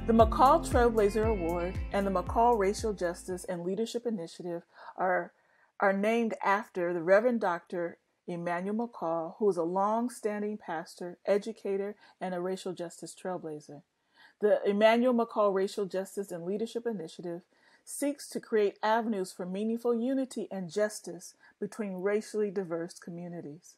The McCall Trailblazer Award and the McCall Racial Justice and Leadership Initiative are named after the Reverend Dr. Emmanuel McCall, who is a long-standing pastor, educator, and a racial justice trailblazer. The Emmanuel McCall Racial Justice and Leadership Initiative seeks to create avenues for meaningful unity and justice between racially diverse communities.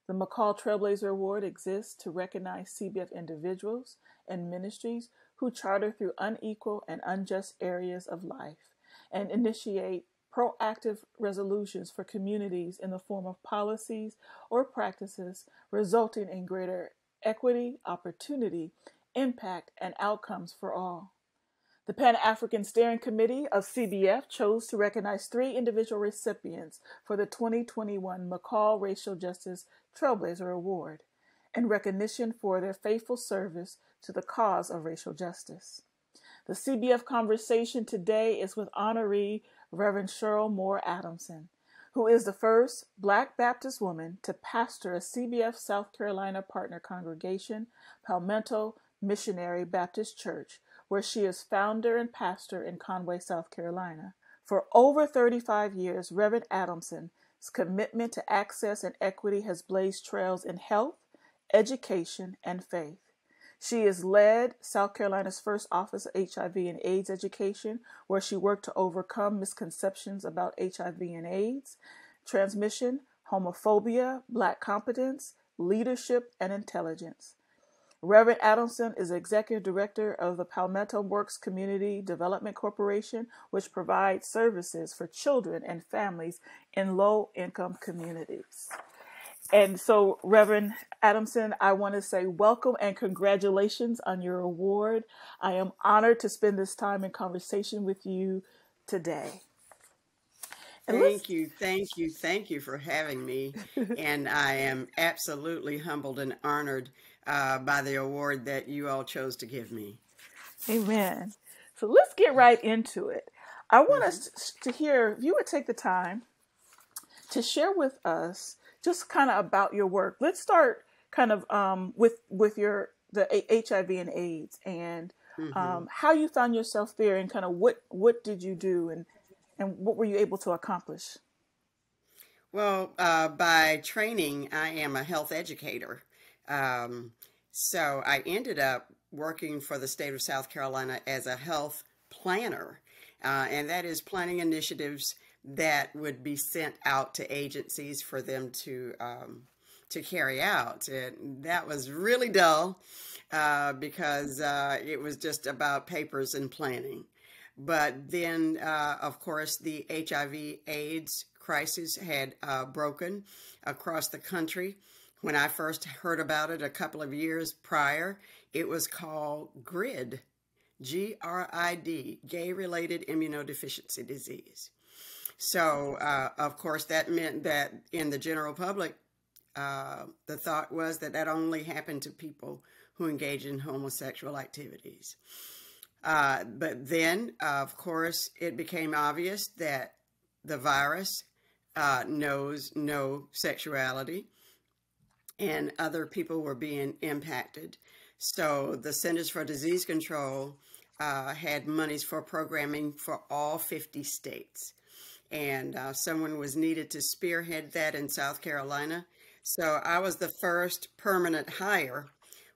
The McCall Trailblazer Award exists to recognize CBF individuals and ministries who charter through unequal and unjust areas of life and initiate proactive resolutions for communities in the form of policies or practices resulting in greater equity, opportunity, impact, and outcomes for all. The Pan-African Steering Committee of CBF chose to recognize 3 individual recipients for the 2021 McCall Racial Justice Trailblazer Award in recognition for their faithful service to the cause of racial justice. The CBF Conversation today is with honoree Reverend Cheryl Adamson, who is the first Black Baptist woman to pastor a CBF South Carolina partner congregation, Palmetto Missionary Baptist Church, where she is founder and pastor in Conway, South Carolina. For over 35 years, Reverend Adamson's commitment to access and equity has blazed trails in health, education, and faith. She has led South Carolina's first Office of HIV and AIDS Education, where she worked to overcome misconceptions about HIV and AIDS, transmission, homophobia, Black competence, leadership, and intelligence. Reverend Adamson is Executive Director of the Palmetto Works Community Development Corporation, which provides services for children and families in low-income communities. And so, Reverend Adamson, I want to say welcome and congratulations on your award. I am honored to spend this time in conversation with you today. Thank you for having me. And I am absolutely humbled and honored by the award that you all chose to give me. Amen. So let's get right into it. I want us to hear, if you would take the time to share with us just kind of about your work. Let's start kind of with the HIV and AIDS and how you found yourself there and kind of what did you do and what were you able to accomplish? Well, by training, I am a health educator. So I ended up working for the state of South Carolina as a health planner, and that is planning initiatives that would be sent out to agencies for them to carry out. And that was really dull because it was just about papers and planning. But then, of course, the HIV/AIDS crisis had broken across the country. When I first heard about it a couple of years prior, it was called GRID, G-R-I-D, Gay-Related Immunodeficiency Disease. So, of course, that meant that in the general public, the thought was that that only happened to people who engage in homosexual activities. But then, of course, it became obvious that the virus knows no sexuality and other people were being impacted. So the Centers for Disease Control had monies for programming for all 50 states. And someone was needed to spearhead that in South Carolina. So I was the first permanent hire,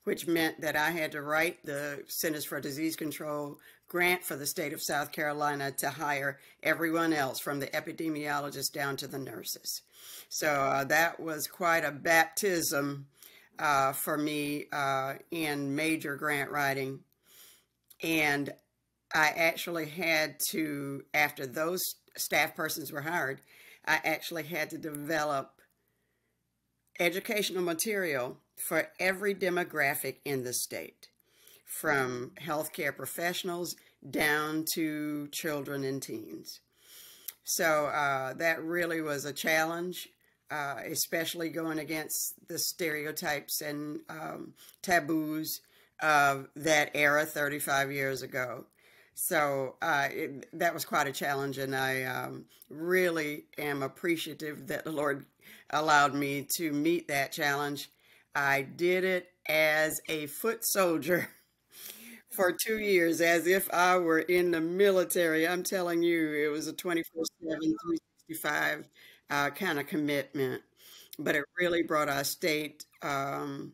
which meant that I had to write the Centers for Disease Control grant for the state of South Carolina to hire everyone else, from the epidemiologists down to the nurses. So that was quite a baptism for me in major grant writing. And I actually had to, after those staff persons were hired, I actually had to develop educational material for every demographic in the state, from healthcare professionals down to children and teens. So that really was a challenge, especially going against the stereotypes and taboos of that era 35 years ago. So that was quite a challenge, and I really am appreciative that the Lord allowed me to meet that challenge. I did it as a foot soldier for 2 years as if I were in the military. I'm telling you, it was a 24/7, 365 kind of commitment. But it really brought our state to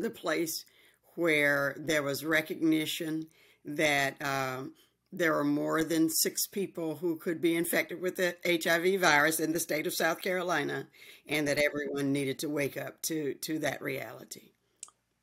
the place where there was recognition that there are more than 6 people who could be infected with the HIV virus in the state of South Carolina, and that everyone needed to wake up to that reality.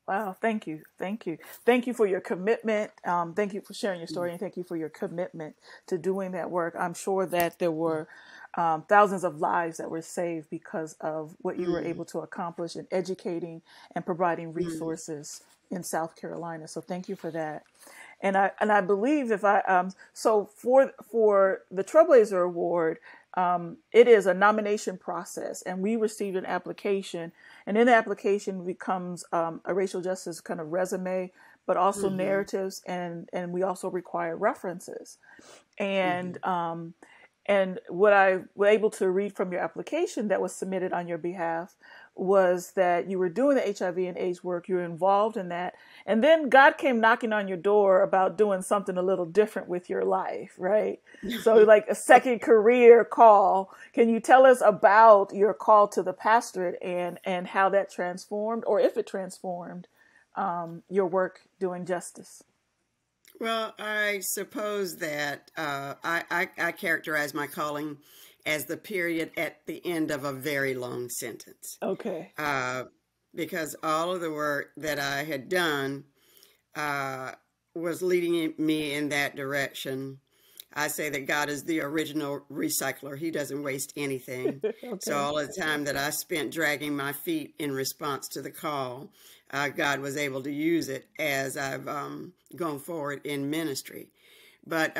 Wow, thank you. Thank you. Thank you for your commitment. Thank you for sharing your story, and thank you for your commitment to doing that work. I'm sure that there were thousands of lives that were saved because of what you were able to accomplish in educating and providing resources in South Carolina. So thank you for that. And I believe if I so for the Trailblazer Award, it is a nomination process, and we received an application, and in the application becomes a racial justice kind of resume, but also narratives, and we also require references, and and what I was able to read from your application that was submitted on your behalf was that you were doing the HIV and AIDS work, you were involved in that, and then God came knocking on your door about doing something a little different with your life, right? So like a second career call. Can you tell us about your call to the pastorate and how that transformed, or if it transformed, your work doing justice? Well, I suppose that I characterize my calling as the period at the end of a very long sentence. Okay. Because all of the work that I had done was leading me in that direction. I say that God is the original recycler. He doesn't waste anything. Okay. So all the time that I spent dragging my feet in response to the call, God was able to use it as I've gone forward in ministry. But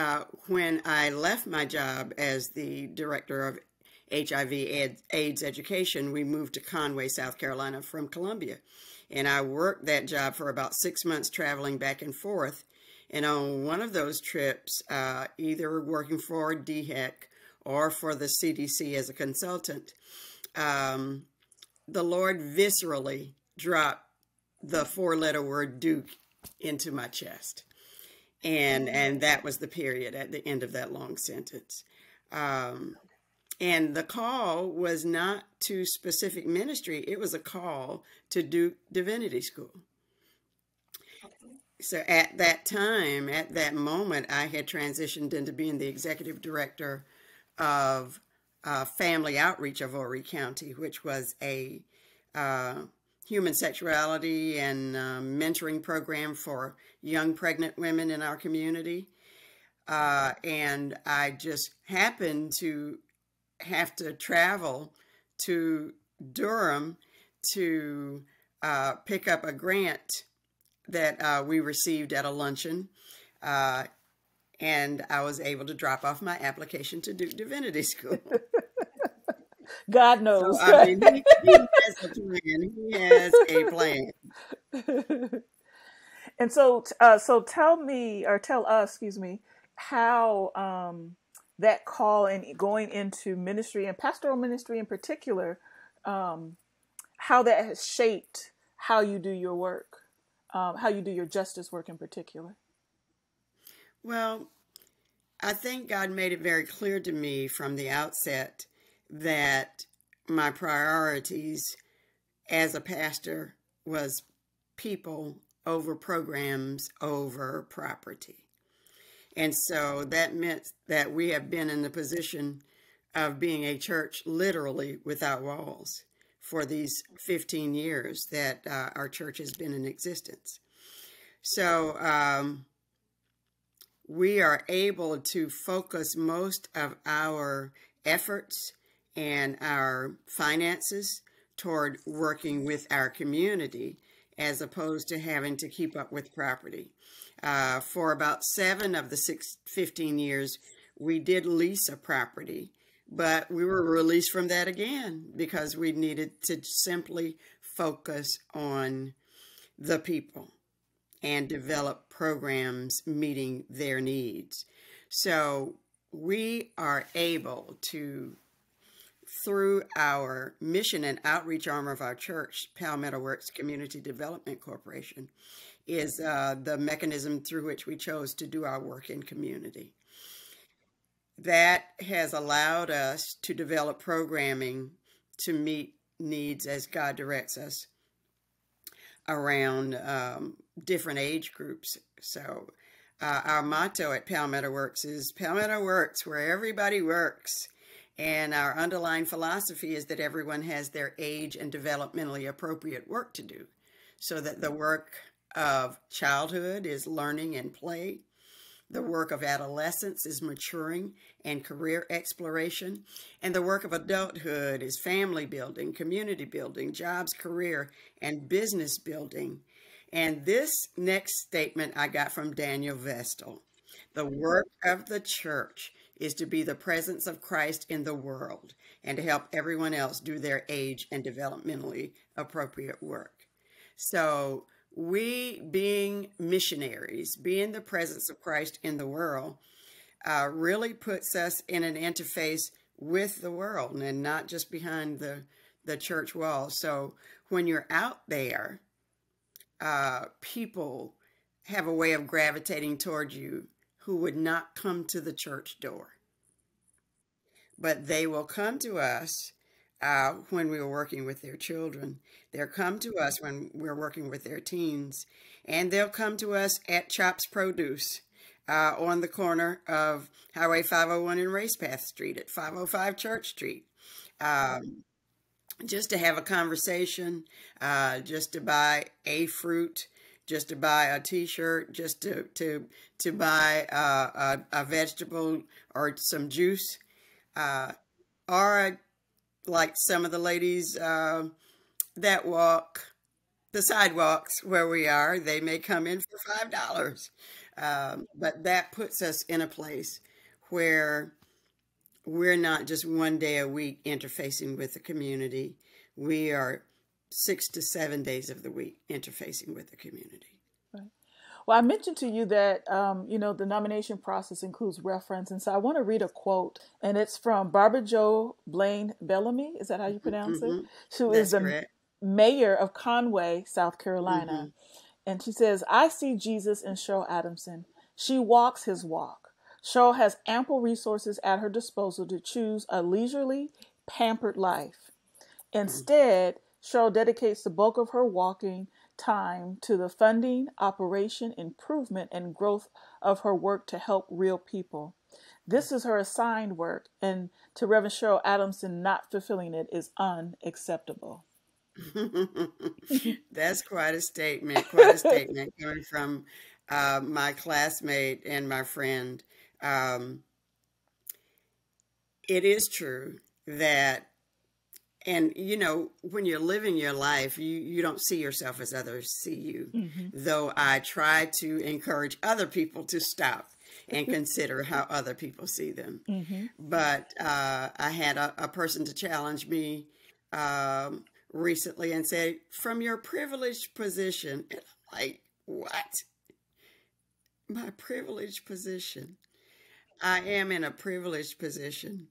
when I left my job as the director of HIV AIDS education, we moved to Conway, South Carolina from Columbia. And I worked that job for about 6 months, traveling back and forth. And on one of those trips, either working for DHEC or for the CDC as a consultant, the Lord viscerally dropped the 4-letter word Duke into my chest. And that was the period at the end of that long sentence. And the call was not to specific ministry. It was a call to Duke Divinity School. So at that time, at that moment, I had transitioned into being the executive director of Family Outreach of Horry County, which was a human sexuality and mentoring program for young pregnant women in our community. And I just happened to have to travel to Durham to pick up a grant that we received at a luncheon, and I was able to drop off my application to Duke Divinity School. God knows. So, I mean, he has a plan. He has a plan. And so, so tell me, or tell us, excuse me, how that call and going into ministry and pastoral ministry in particular, how that has shaped how you do your work. How you do your justice work in particular? Well, I think God made it very clear to me from the outset that my priorities as a pastor was people over programs over property. And so that meant that we have been in the position of being a church literally without walls for these 15 years that our church has been in existence. So we are able to focus most of our efforts and our finances toward working with our community as opposed to having to keep up with property. For about 7 of the 15 years, we did lease a property, but we were released from that again because we needed to simply focus on the people and develop programs meeting their needs. So we are able to through our mission and outreach arm of our church, Palmetto Works Community Development Corporation, is the mechanism through which we chose to do our work in community. That has allowed us to develop programming to meet needs as God directs us around different age groups. So our motto at Palmetto Works is Palmetto Works, where everybody works. And our underlying philosophy is that everyone has their age and developmentally appropriate work to do, so that the work of childhood is learning and play. The work of adolescence is maturing and career exploration. And the work of adulthood is family building, community building, jobs, career, and business building. And this next statement I got from Daniel Vestal. The work of the church is to be the presence of Christ in the world and to help everyone else do their age and developmentally appropriate work. So we, being missionaries, being the presence of Christ in the world, really puts us in an interface with the world and not just behind the church walls. So when you're out there, people have a way of gravitating toward you who would not come to the church door. But they will come to us when we are working with their children. They'll come to us when we're working with their teens. And they'll come to us at Chops Produce on the corner of Highway 501 and Racepath Street at 505 Church Street. Just to have a conversation, just to buy a fruit, just to buy a t-shirt, just to buy a vegetable or some juice, or like some of the ladies that walk the sidewalks where we are, they may come in for $5. But that puts us in a place where we're not just one day a week interfacing with the community. We are 6 to 7 days of the week interfacing with the community. Right. Well, I mentioned to you that, the nomination process includes reference. And so I want to read a quote, and it's from Barbara Jo Blaine Bellamy. Is that how you pronounce it? Who is the mayor of Conway, South Carolina. And she says, "I see Jesus in Cheryl Adamson. She walks his walk. Cheryl has ample resources at her disposal to choose a leisurely, pampered life. Instead, Cheryl dedicates the bulk of her walking time to the funding, operation, improvement, and growth of her work to help real people. This is her assigned work, and to Reverend Cheryl Adamson, not fulfilling it is unacceptable." That's quite a statement coming from my classmate and my friend. It is true that, and when you're living your life, you don't see yourself as others see you. Though I try to encourage other people to stop and consider how other people see them. But I had a person to challenge me recently and say, "From your privileged position," and I'm like, "What? My privileged position?" I am in a privileged position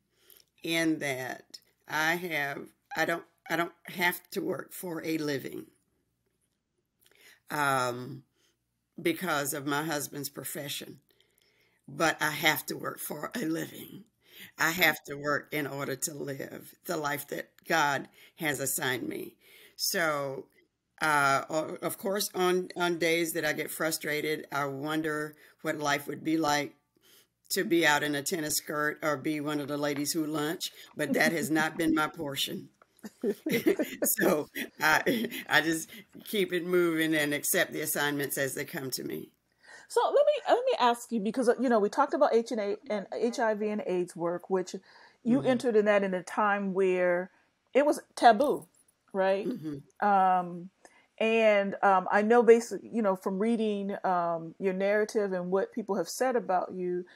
in that I don't have to work for a living because of my husband's profession, but I have to work for a living. I have to work in order to live the life that God has assigned me. So, of course, on days that I get frustrated, I wonder what life would be like to be out in a tennis skirt or be one of the ladies who lunch, but that has not been my portion. So I just keep it moving and accept the assignments as they come to me. So let me ask you, because we talked about HIV and AIDS work, which you entered in that in a time where it was taboo, right? And I know basically, from reading your narrative and what people have said about you,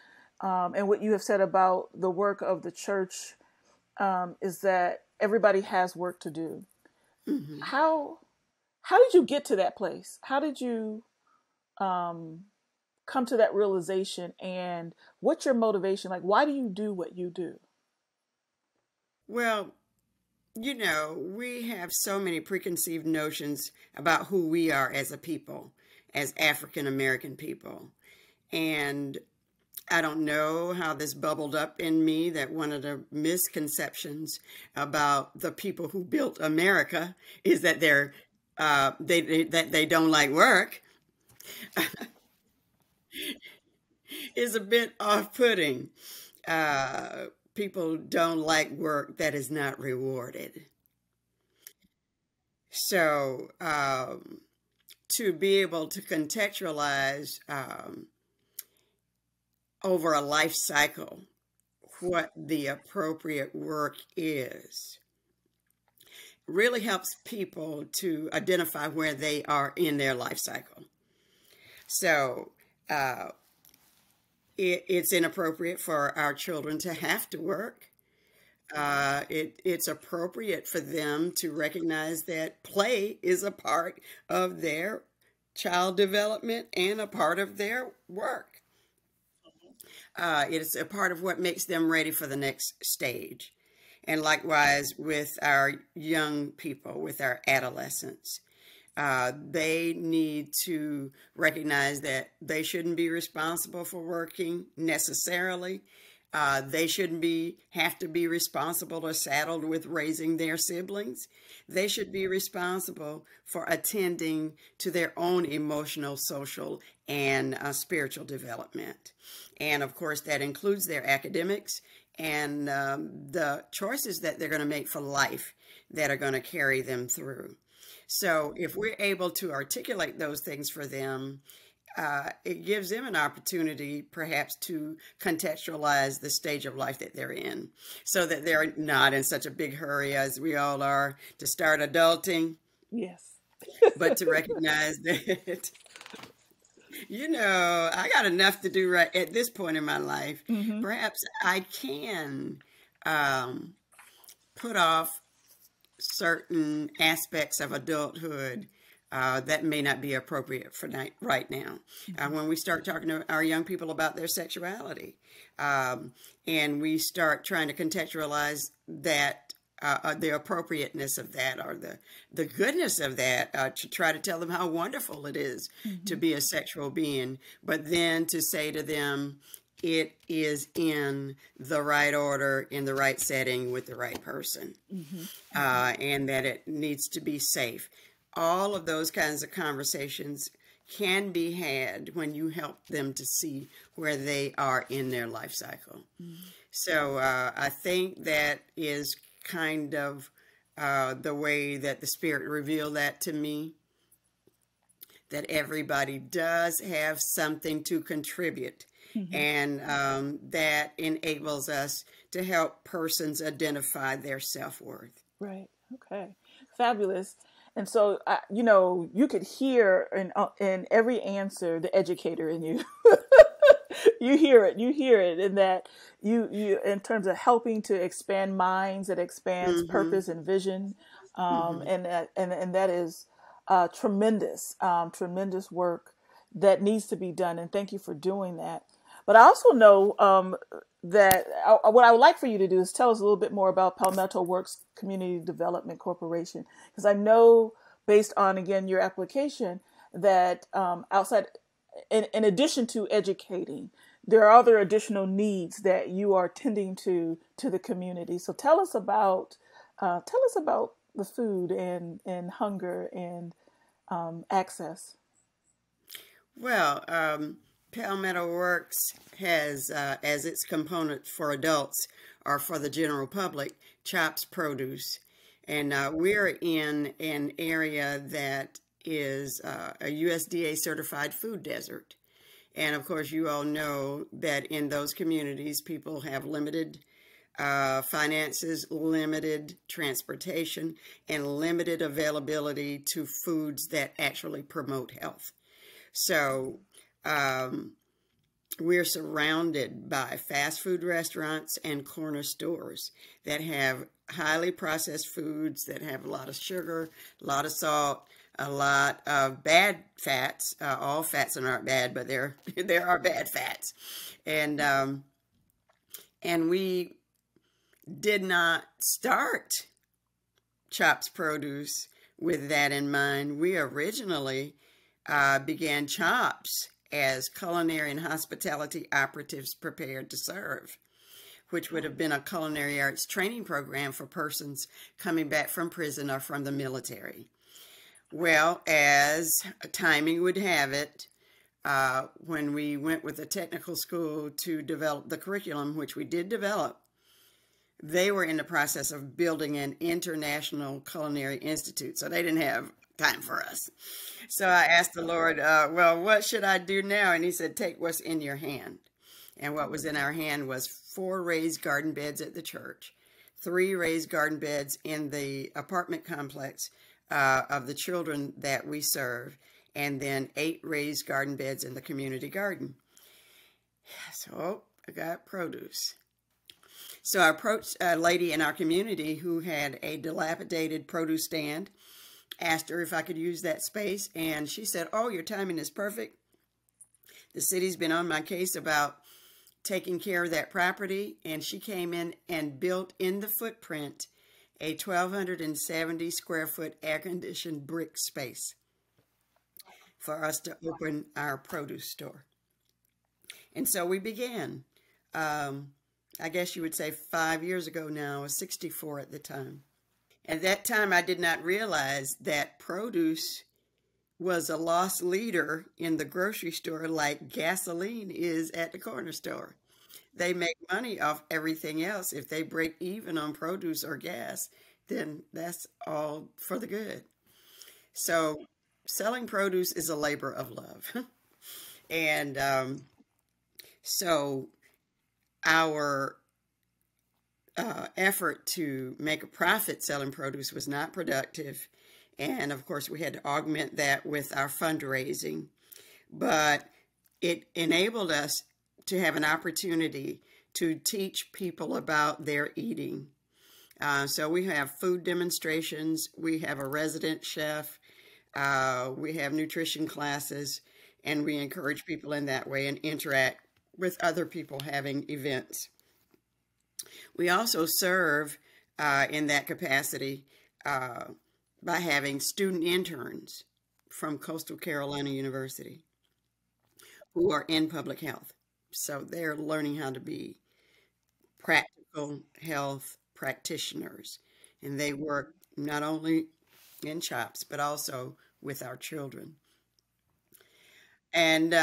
and what you have said about the work of the church, is that everybody has work to do. How did you get to that place? How did you come to that realization, and what's your motivation? Like, why do you do what you do? Well, we have so many preconceived notions about who we are as a people, as African American people. And I don't know how this bubbled up in me that one of the misconceptions about the people who built America is that that they don't like work is a bit off-putting. Uh, People don't like work that is not rewarded. So to be able to contextualize over a life cycle what the appropriate work is really helps people to identify where they are in their life cycle. So uh, it's inappropriate for our children to have to work. It's appropriate for them to recognize that play is a part of their child development and a part of their work. It's a part of what makes them ready for the next stage. And likewise with our young people, with our adolescents, they need to recognize that they shouldn't be responsible for working necessarily. They shouldn't have to be responsible or saddled with raising their siblings. They should be responsible for attending to their own emotional, social, and spiritual development. And of course, that includes their academics and the choices that they're going to make for life that are going to carry them through. So if we're able to articulate those things for them, it gives them an opportunity perhaps to contextualize the stage of life that they're in so that they're not in such a big hurry as we all are to start adulting. Yes. But to recognize that, I got enough to do right at this point in my life. Mm-hmm. Perhaps I can put off certain aspects of adulthood that may not be appropriate for right now. When we start talking to our young people about their sexuality, and we start trying to contextualize that, the appropriateness of that or the goodness of that, to try to tell them how wonderful it is to be a sexual being, but then to say to them, it is in the right order, in the right setting, with the right person, and that it needs to be safe. All of those kinds of conversations can be had when you help them to see where they are in their life cycle. So I think that is kind of the way that the Spirit revealed that to me, that everybody does have something to contribute. And that enables us to help persons identify their self-worth. Right. Okay. Fabulous. And so, you could hear in every answer the educator in you. You hear it in that you in terms of helping to expand minds, that expands purpose and vision, and that is tremendous work that needs to be done. And thank you for doing that. But I also know that what I would like for you to do is tell us a little bit more about Palmetto Works Community Development Corporation, because I know, based on, again, your application, that outside, in addition to educating, there are other additional needs that you are tending to the community. So tell us about the food and hunger and access. Well, Palmetto Works has, as its component for adults or for the general public, CHOPS produce. And we're in an area that is a USDA certified food desert. And of course, you all know that in those communities, people have limited finances, limited transportation, and limited availability to foods that actually promote health. So we're surrounded by fast food restaurants and corner stores that have highly processed foods that have a lot of sugar, a lot of salt, a lot of bad fats. All fats are not bad, but there are bad fats, and we did not start Chops Produce with that in mind. We originally began Chops as culinary and hospitality operatives prepared to serve, which would have been a culinary arts training program for persons coming back from prison or from the military. Well, as timing would have it, when we went with the technical school to develop the curriculum, which we did develop, they were in the process of building an international culinary institute, so they didn't have time for us. So I asked the Lord, well, what should I do now? And he said, take what's in your hand. And what was in our hand was 4 raised garden beds at the church, 3 raised garden beds in the apartment complex of the children that we serve, and then 8 raised garden beds in the community garden. So I got produce. So I approached a lady in our community who had a dilapidated produce stand, asked her if I could use that space, and she said, oh, your timing is perfect. The city's been on my case about taking care of that property, and she came in and built in the footprint a 1,270 square foot air-conditioned brick space for us to open our produce store. And so we began. I guess you would say 5 years ago now. I was 64 at the time. At that time, I did not realize that produce was a loss leader in the grocery store like gasoline is at the corner store. They make money off everything else. If they break even on produce or gas, then that's all for the good. So selling produce is a labor of love. And so our effort to make a profit selling produce was not productive. And of course, we had to augment that with our fundraising. But it enabled us to have an opportunity to teach people about their eating. So we have food demonstrations, we have a resident chef, we have nutrition classes, and we encourage people in that way and interact with other people having events. We also serve in that capacity by having student interns from Coastal Carolina University who are in public health. So they're learning how to be practical health practitioners. And they work not only in CHOPS, but also with our children. And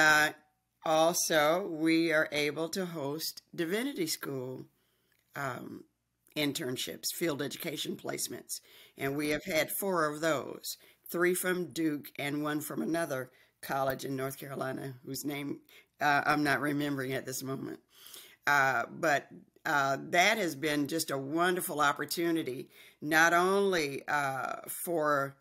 also, we are able to host divinity school internships, field education placements. And we have had 4 of those, 3 from Duke and 1 from another college in North Carolina, whose name I'm not remembering at this moment. But that has been just a wonderful opportunity, not only for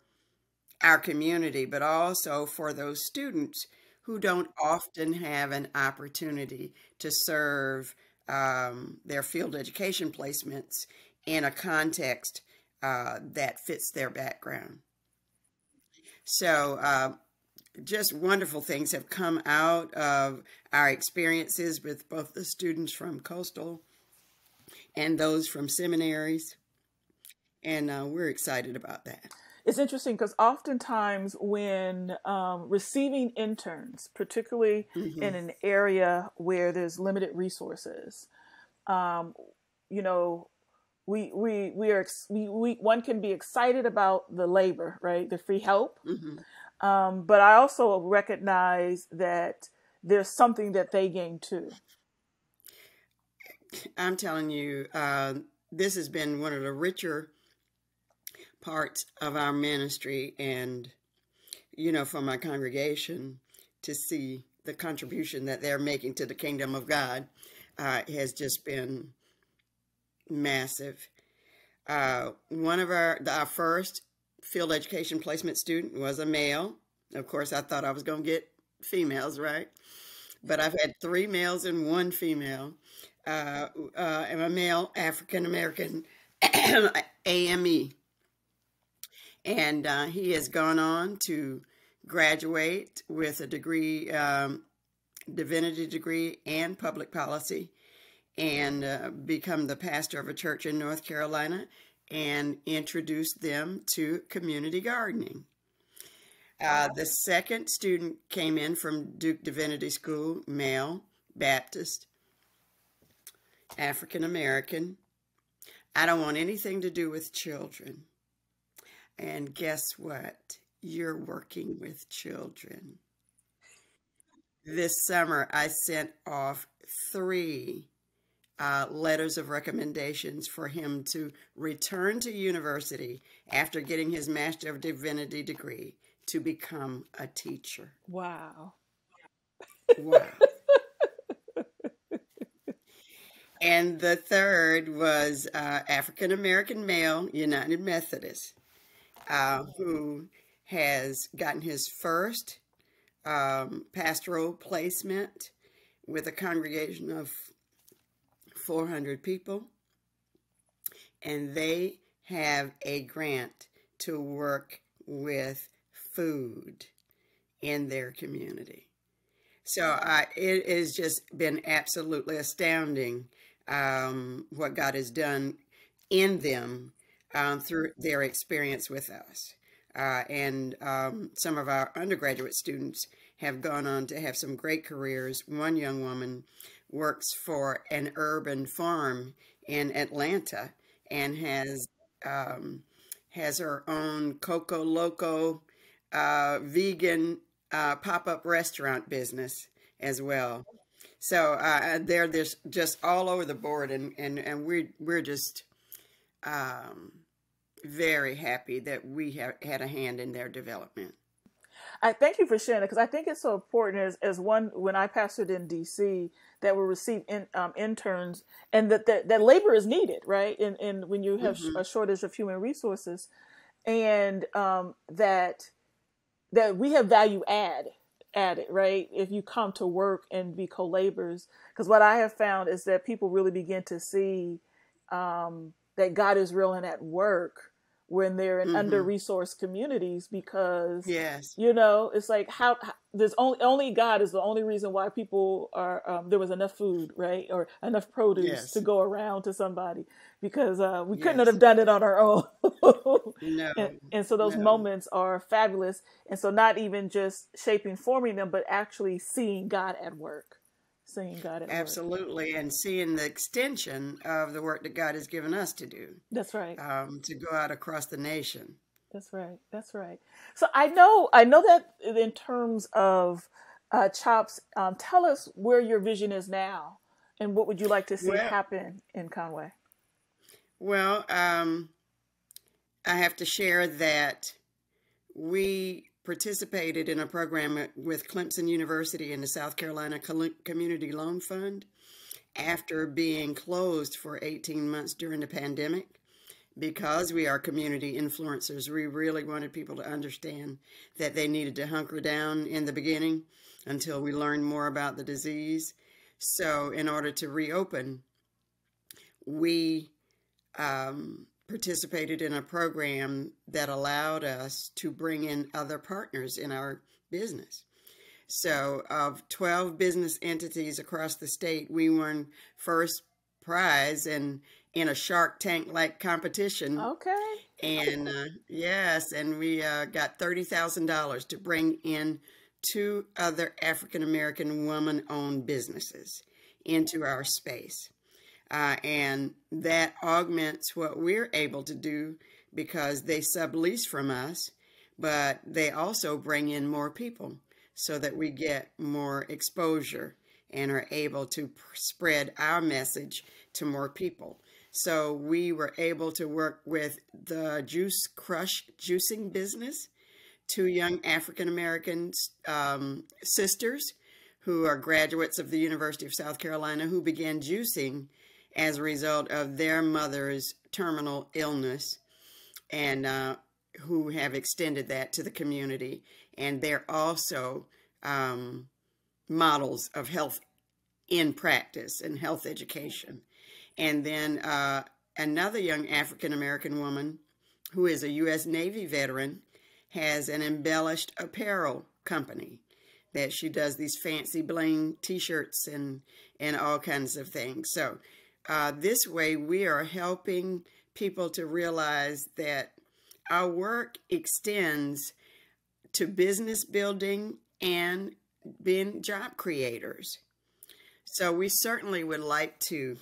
our community, but also for those students who don't often have an opportunity to serve their field education placements in a context that fits their background. So just wonderful things have come out of our experiences with both the students from Coastal and those from seminaries. And we're excited about that. It's interesting because oftentimes when receiving interns, particularly in an area where there's limited resources, you know, one can be excited about the labor, right? The free help. But I also recognize that there's something that they gain too. I'm telling you, this has been one of the richer parts of our ministry, and, you know, for my congregation to see the contribution that they're making to the kingdom of God has just been massive. One of our first field education placement student was a male. Of course, I thought I was going to get females, right? But I've had 3 males and 1 female. I'm a male African-American AME. And he has gone on to graduate with a degree, divinity degree and public policy. and become the pastor of a church in North Carolina and introduce them to community gardening. The second student came in from Duke Divinity School, male, Baptist, African American. I don't want anything to do with children. And guess what? You're working with children. This summer, I sent off 3 letters of recommendations for him to return to university after getting his Master of Divinity degree to become a teacher. Wow. Wow. And the third was African American male, United Methodist, who has gotten his first pastoral placement with a congregation of 400 people, and they have a grant to work with food in their community. So it has just been absolutely astounding what God has done in them through their experience with us. And some of our undergraduate students have gone on to have some great careers. One young woman works for an urban farm in Atlanta and has her own Coco Loco vegan pop-up restaurant business as well. So they're just all over the board, and we're just very happy that we have had a hand in their development. I thank you for sharing it, because I think it's so important as one, when I pastored in DC, that we receive interns, and that labor is needed, right? And when you have a shortage of human resources, and that we have value added, right? If you come to work and be co-laborers, because what I have found is that people really begin to see that God is real and at work when they're in under-resourced communities, because, yes, it's like how there's only God is the only reason why people are, there was enough food, right? Or enough produce to go around to somebody, because we couldn't have done it on our own. No. And so those moments are fabulous. And so not even just forming them, but actually seeing God at work. Absolutely. And seeing the extension of the work that God has given us to do. That's right. To go out across the nation. That's right. So I know that in terms of CHOPS, tell us where your vision is now, and what would you like to see happen in Conway? Well, I have to share that we participated in a program with Clemson University and the South Carolina Community Loan Fund after being closed for 18 months during the pandemic. Because we are community influencers, we really wanted people to understand that they needed to hunker down in the beginning until we learned more about the disease. So in order to reopen, we participated in a program that allowed us to bring in other partners in our business. So of 12 business entities across the state, we won first prize in a Shark Tank-like competition. Okay. And yes, and we got $30,000 to bring in 2 other African-American woman-owned businesses into our space. And that augments what we're able to do, because they sublease from us, but they also bring in more people so that we get more exposure and are able to spread our message to more people. So we were able to work with the Juice Crush juicing business, 2 young African-American sisters who are graduates of the University of South Carolina, who began juicing as a result of their mother's terminal illness, and who have extended that to the community. And they're also models of health in practice and health education. And then another young African-American woman who is a U.S. Navy veteran has an embellished apparel company that she does these fancy bling t-shirts and all kinds of things. So this way we are helping people to realize that our work extends to business building and being job creators. So we certainly would like to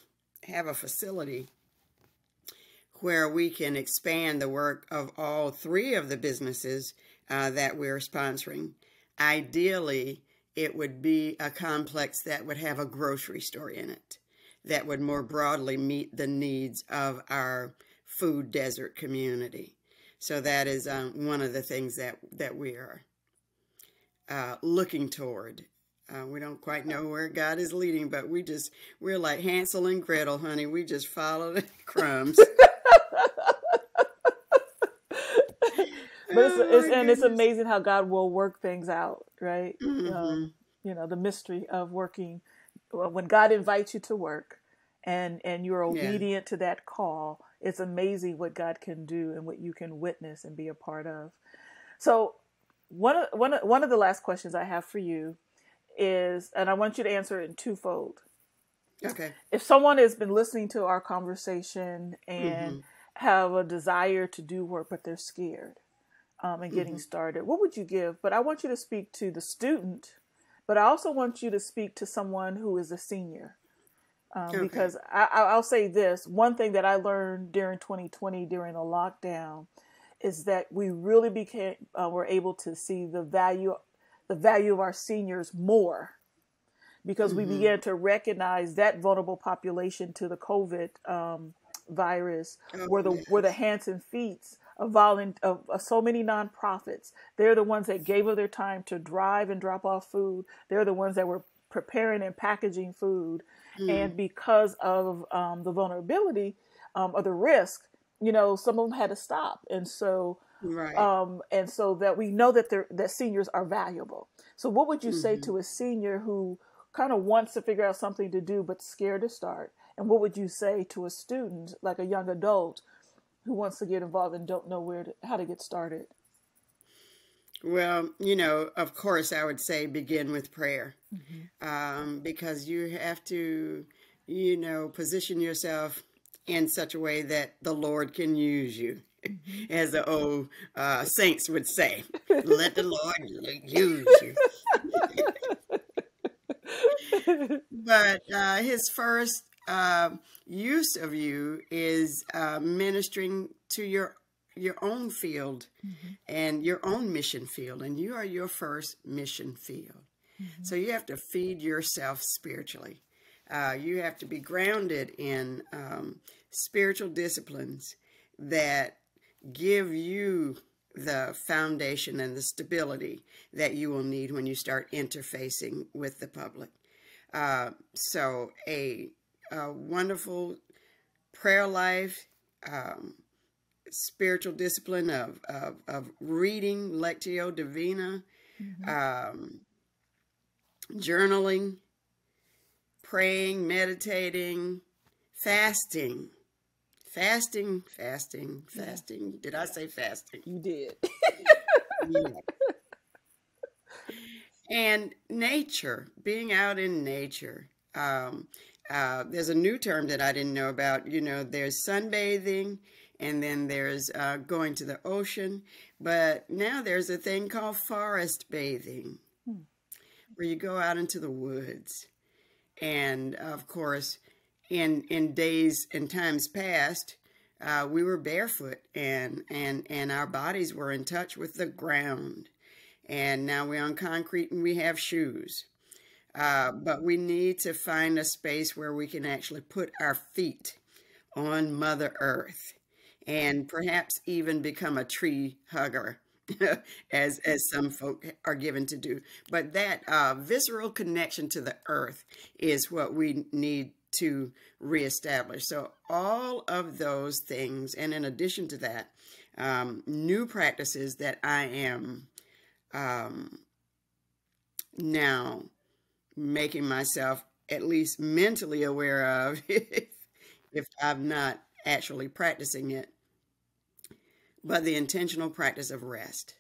have a facility where we can expand the work of all three of the businesses that we're sponsoring. Ideally, it would be a complex that would have a grocery store in it that would more broadly meet the needs of our food desert community. So that is one of the things that we are looking toward. We don't quite know where God is leading, but we're like Hansel and Gretel, honey. We just follow the crumbs. But it's amazing how God will work things out, right? You know, the mystery of working when God invites you to work and you're obedient to that call. It's amazing what God can do and what you can witness and be a part of. So one of the last questions I have for you is, and I want you to answer it in twofold. Okay. If someone has been listening to our conversation and have a desire to do work, but they're scared and getting started, what would you give? But I want you to speak to the student, but I also want you to speak to someone who is a senior. Because I'll say this, one thing that I learned during 2020, during the lockdown, is that we really were able to see the value of our seniors more, because we began to recognize that vulnerable population to the COVID virus were the hands and feet of so many nonprofits. They're the ones that gave of their time to drive and drop off food. They're the ones that were preparing and packaging food. And because of the vulnerability or the risk, you know, some of them had to stop. And so, and so that we know that seniors are valuable. So what would you say to a senior who kind of wants to figure out something to do, but scared to start? And what would you say to a student, like a young adult, who wants to get involved and don't know how to get started? Well, you know, of course, I would say begin with prayer, because you have to, you know, position yourself in such a way that the Lord can use you. As the old saints would say, let the Lord use you. But his first use of you is ministering to your own field and your own mission field, and you are your first mission field. So you have to feed yourself spiritually. You have to be grounded in spiritual disciplines that give you the foundation and the stability that you will need when you start interfacing with the public. So a wonderful prayer life, spiritual discipline of reading, Lectio Divina, journaling, praying, meditating, fasting. Fasting. Did I say fasting? You did. Yeah. And nature, being out in nature. There's a new term that I didn't know about. You know, there's sunbathing, and then there's going to the ocean. But now there's a thing called forest bathing, where you go out into the woods. And, of course, in days and times past, we were barefoot, and our bodies were in touch with the ground. And now we're on concrete and we have shoes. But we need to find a space where we can actually put our feet on Mother Earth and perhaps even become a tree hugger, as some folk are given to do. But that visceral connection to the earth is what we need to reestablish. So all of those things, and in addition to that, new practices that I am now making myself at least mentally aware of, if I'm not actually practicing it, but the intentional practice of rest.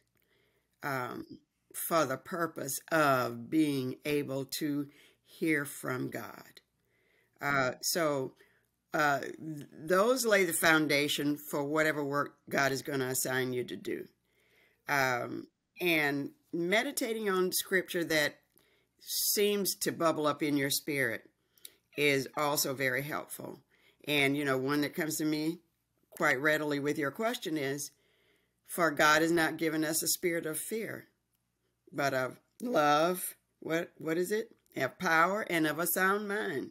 for the purpose of being able to hear from God. So those lay the foundation for whatever work God is going to assign you to do. And meditating on scripture that seems to bubble up in your spirit is also very helpful. And, one that comes to me quite readily with your question is, for God has not given us a spirit of fear, but of love. What is it? Of power and of a sound mind.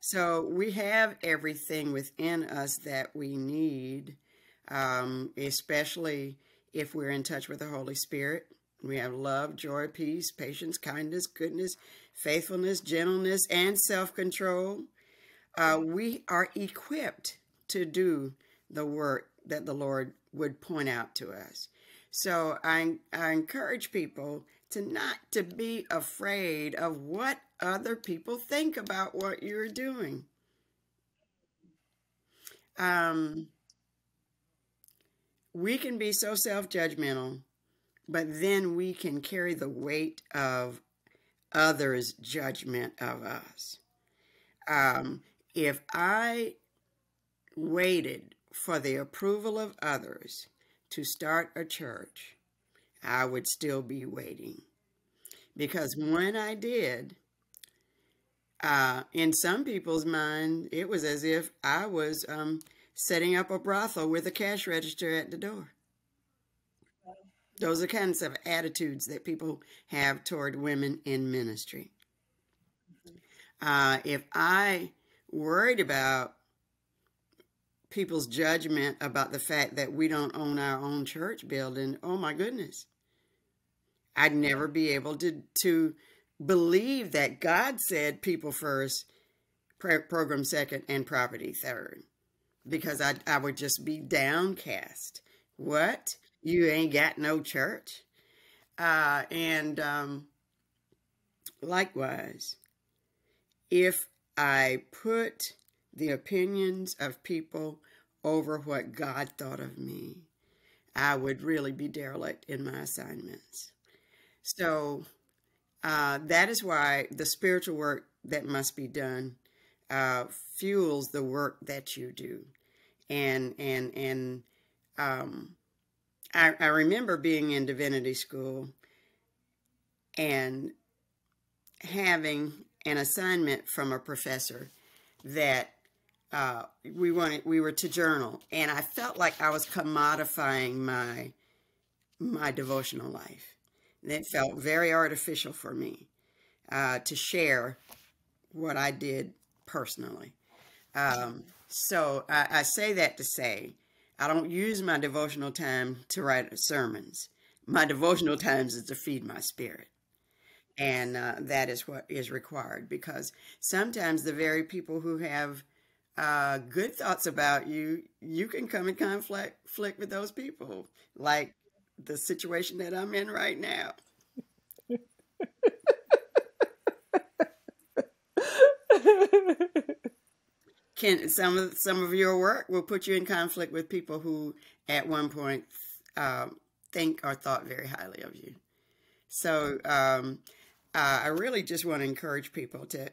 So we have everything within us that we need, especially if we're in touch with the Holy Spirit. We have love, joy, peace, patience, kindness, goodness, faithfulness, gentleness, and self-control. We are equipped to do the work that the Lord would point out to us. So I encourage people not to be afraid of what other people think about what you're doing. We can be so self-judgmental, but then we can carry the weight of others' judgment of us. If I waited for the approval of others to start a church, I would still be waiting. Because when I did, in some people's mind, it was as if I was setting up a brothel with a cash register at the door. Those are kinds of attitudes that people have toward women in ministry. If I worried about people's judgment about the fact that we don't own our own church building, oh my goodness, I'd never be able to believe that God said people first, program second, and property third, because I would just be downcast. What? You ain't got no church? And likewise, if I put the opinions of people over what God thought of me, I would really be derelict in my assignments. So that is why the spiritual work that must be done fuels the work that you do. And I remember being in divinity school and having an assignment from a professor that we were to journal, and I felt like I was commodifying my devotional life. And it felt very artificial for me to share what I did personally. So I say that to say, I don't use my devotional time to write sermons. My devotional times is to feed my spirit. And that is what is required, because sometimes the very people who have good thoughts about you, you can come in conflict with those people, like the situation that I'm in right now. Some of your work will put you in conflict with people who at one point think or thought very highly of you. So I really just want to encourage people to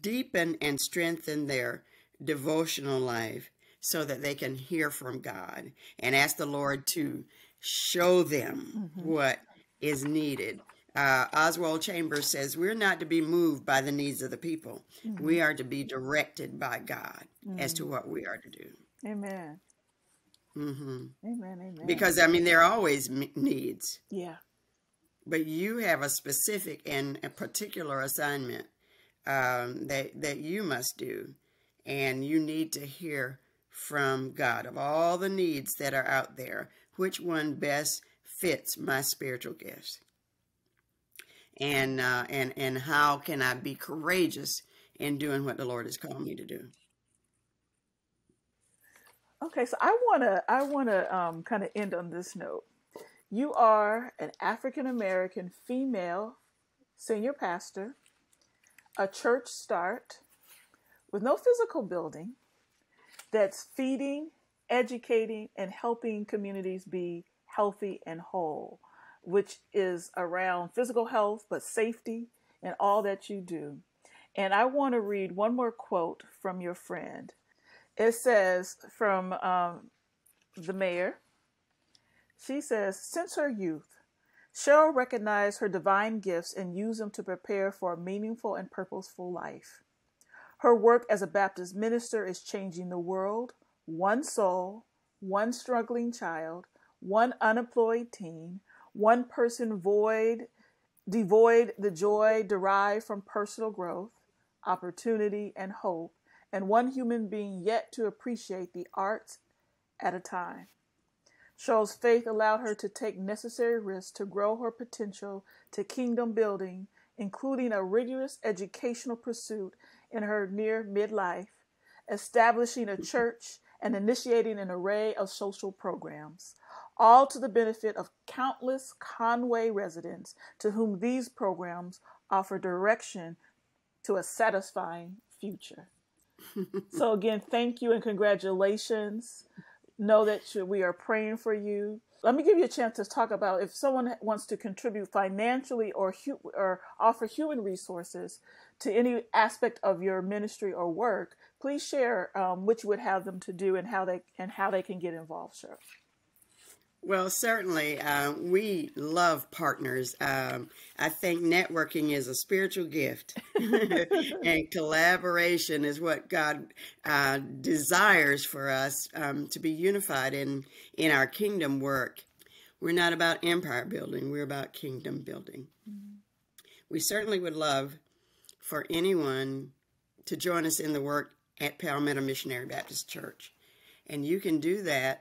deepen and strengthen their devotional life so that they can hear from God and ask the Lord to show them what is needed. Oswald Chambers says, we're not to be moved by the needs of the people. We are to be directed by God as to what we are to do. Amen. Amen, amen. Because, there are always needs. Yeah. But you have a specific and a particular assignment that you must do. And you need to hear from God. Of all the needs that are out there, which one best fits my spiritual gifts? And how can I be courageous in doing what the Lord has called me to do? Okay, so I wanna kind of end on this note. You are an African American female senior pastor, a church start with no physical building, that's feeding, educating, and helping communities be healthy, and whole, which is around physical health, but safety in all that you do. And I want to read one more quote from your friend. It says from the mayor. She says, since her youth, Cheryl recognized her divine gifts and used them to prepare for a meaningful and purposeful life. Her work as a Baptist minister is changing the world, one soul, one struggling child, one unemployed teen, one person devoid the joy derived from personal growth, opportunity, and hope, and one human being yet to appreciate the arts at a time. Cheryl's faith allowed her to take necessary risks to grow her potential to kingdom building, including a rigorous educational pursuit in her near midlife, establishing a church, and initiating an array of social programs, all to the benefit of countless Conway residents to whom these programs offer direction to a satisfying future. So again, thank you and congratulations. Know that we are praying for you. Let me give you a chance to talk about if someone wants to contribute financially or offer human resources to any aspect of your ministry or work. Please share what you would have them to do and how they can get involved, Cheryl. Well, certainly, we love partners. I think networking is a spiritual gift, and collaboration is what God desires for us to be unified in our kingdom work. We're not about empire building. We're about kingdom building. Mm-hmm. We certainly would love for anyone to join us in the work at Palmetto Missionary Baptist Church. And you can do that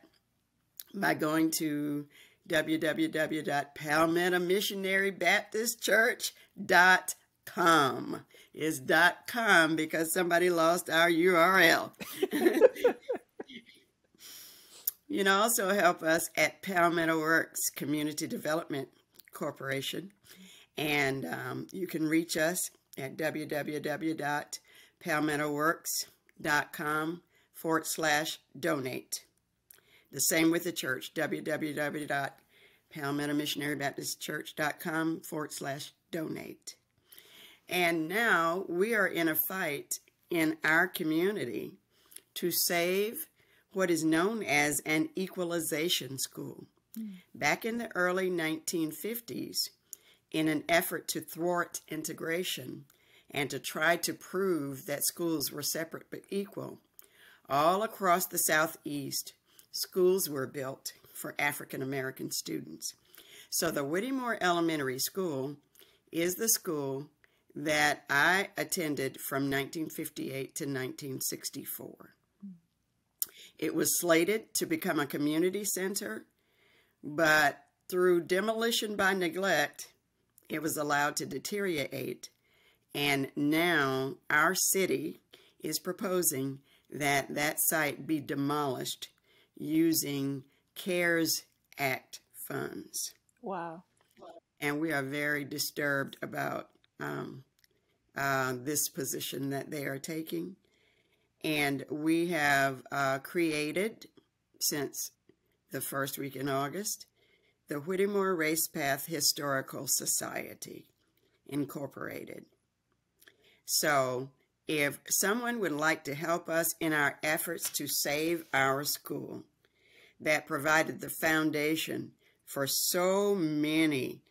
by going to www.palmettomissionarybaptistchurch.com. It's .com because somebody lost our URL. You can also help us at Palmetto Works Community Development Corporation. And you can reach us at www.palmettoworks.com/donate. The same with the church, www.palmettomissionarybaptistchurch.com/donate. And now we are in a fight in our community to save what is known as an equalization school. Back in the early 1950s, in an effort to thwart integration and to try to prove that schools were separate but equal, all across the Southeast, schools were built for African American students. So the Whittemore Elementary School is the school that I attended from 1958 to 1964. It was slated to become a community center, but through demolition by neglect, it was allowed to deteriorate. And now our city is proposing that that site be demolished using CARES Act funds. Wow. And we are very disturbed about this position that they are taking. And we have created, since the first week in August, the Whittemore Race Path Historical Society, Incorporated. So if someone would like to help us in our efforts to save our school that provided the foundation for so many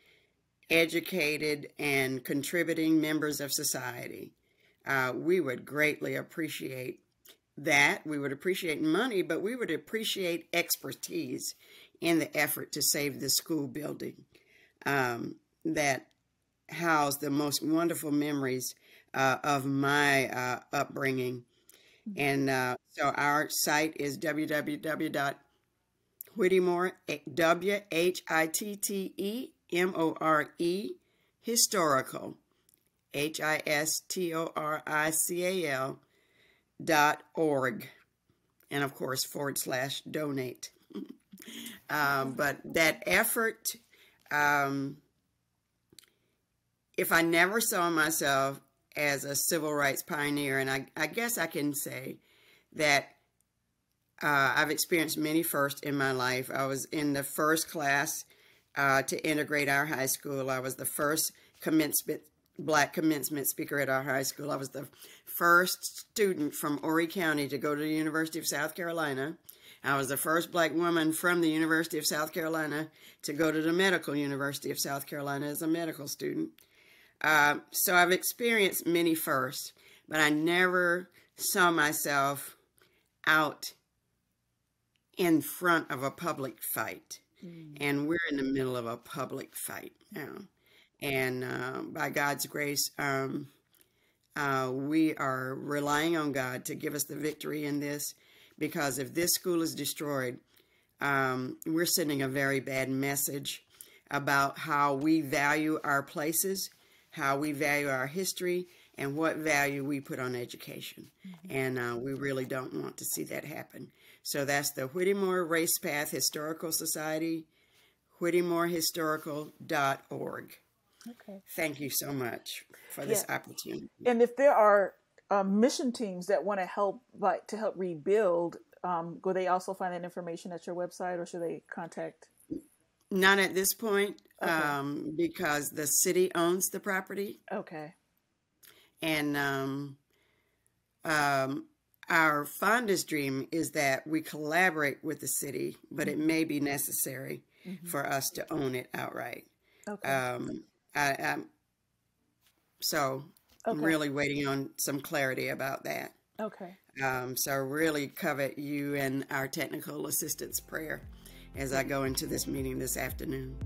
educated and contributing members of society, we would greatly appreciate that. We would appreciate money, but we would appreciate expertise in the effort to save this school building that housed the most wonderful memories of my upbringing. And so our site is www.Whittemore, WHITTEMORE, historical, HISTORICAL.org, and of course /donate. But that effort, if I never saw myself as a civil rights pioneer, and I guess I can say that I've experienced many firsts in my life. I was in the first class to integrate our high school. I was the first Black commencement speaker at our high school. I was the first student from Horry County to go to the University of South Carolina. I was the first Black woman from the University of South Carolina to go to the Medical University of South Carolina as a medical student. So I've experienced many firsts, but I never saw myself out in front of a public fight. And we're in the middle of a public fight now. And by God's grace, we are relying on God to give us the victory in this, because if this school is destroyed, we're sending a very bad message about how we value our places, how we value our history, and what value we put on education. And we really don't want to see that happen. So that's the Whittemore Race Path Historical Society, whittemorehistorical.org. Okay. Thank you so much for this opportunity. And if there are mission teams that want to help rebuild, will they also find that information at your website, or should they contact? Not at this point, Okay. because the city owns the property. Okay. And our fondest dream is that we collaborate with the city, but it may be necessary for us to own it outright. Okay. I'm really waiting on some clarity about that. Okay. So I really covet you and our technical assistant's prayer as I go into this meeting this afternoon.